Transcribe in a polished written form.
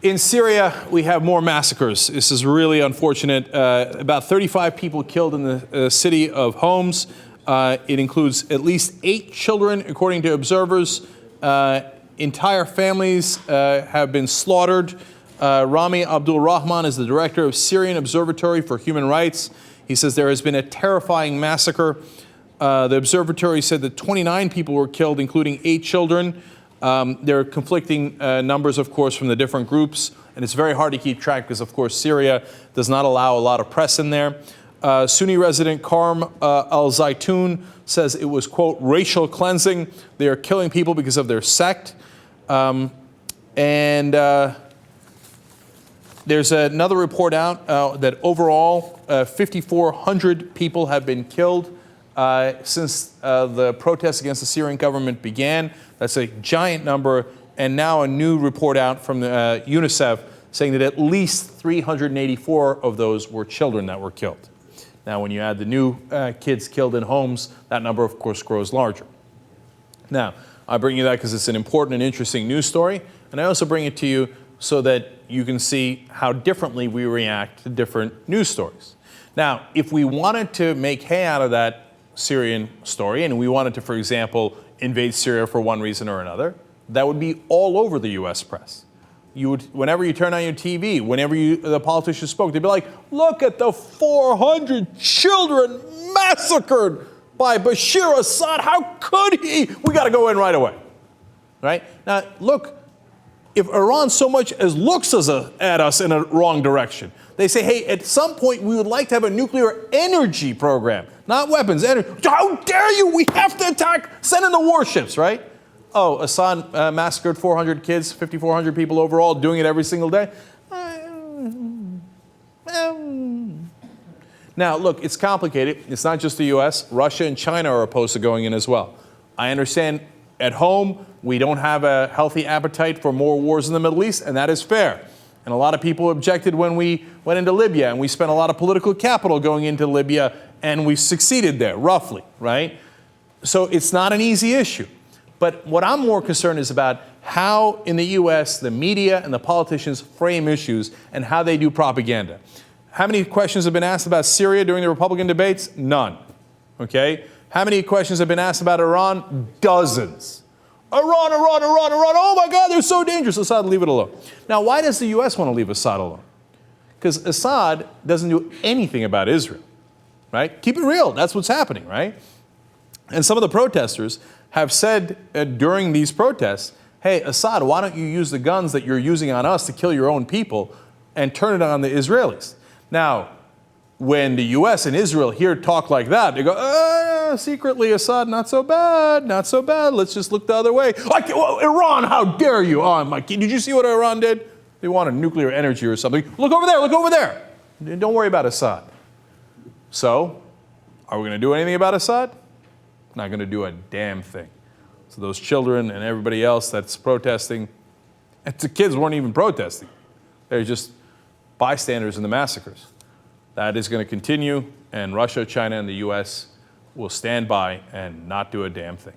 In Syria, we have more massacres. This is really unfortunate. About 35 people killed in the city of Homs. It includes at least 8 children, according to observers. Entire families have been slaughtered. Rami Abdul Rahman is the director of Syrian Observatory for Human Rights. He says there has been a terrifying massacre. The observatory said that 29 people were killed, including 8 children. There are conflicting numbers, of course, from the different groups, and it's very hard to keep track because, of course, Syria does not allow a lot of press in there. Sunni resident Karm Al-Zaytoun says it was, quote, racial cleansing. They are killing people because of their sect. There's another report out that overall 5,400 people have been killed since the protests against the Syrian government began. That's a giant number, and now a new report out from the UNICEF saying that at least 384 of those were children that were killed. Now, when you add the new kids killed in Homs, that number, of course, grows larger. Now, I bring you that because it's an important and interesting news story, and I also bring it to you so that you can see how differently we react to different news stories. Now, if we wanted to make hay out of that Syrian story, and we wanted to, for example, invade Syria for one reason or another, that would be all over the U.S. press. You would, whenever you turn on your TV, whenever the politicians spoke, they'd be like, look at the 400 children massacred by Bashar al-Assad. How could he? We got to go in right away. Right? Now, look, if Iran so much as looks at us in a wrong direction, they say, hey, at some point we would like to have a nuclear energy program, not weapons, energy. How dare you? We have to attack, send in the warships, right? Oh, Assad massacred 400 kids, 5,400 people overall, doing it every single day. Now, look, it's complicated. It's not just the U.S. Russia and China are opposed to going in as well. I understand at home we don't have a healthy appetite for more wars in the Middle East, and that is fair. And a lot of people objected when we went into Libya, and we spent a lot of political capital going into Libya, and we succeeded there, roughly, right? So it's not an easy issue. But what I'm more concerned is about how in the U.S. the media and the politicians frame issues and how they do propaganda. How many questions have been asked about Syria during the Republican debates? None. Okay? How many questions have been asked about Iran? Dozens. Iran, oh my God, they're so dangerous. Assad, leave it alone. Now, why does the U.S. want to leave Assad alone? Because Assad doesn't do anything about Israel, right? Keep it real, that's what's happening, right? And some of the protesters have said during these protests, hey, Assad, why don't you use the guns that you're using on us to kill your own people and turn it on the Israelis? Now, when the U.S. and Israel hear talk like that, they go, secretly, Assad, not so bad, not so bad. Let's just look the other way. Iran, how dare you? Oh, my, did you see what Iran did? They wanted nuclear energy or something. Look over there, look over there. Don't worry about Assad. So, are we going to do anything about Assad? Not going to do a damn thing. So those children and everybody else that's protesting, and the kids weren't even protesting. They're just bystanders in the massacres. That is going to continue, and Russia, China, and the U.S. will stand by and not do a damn thing.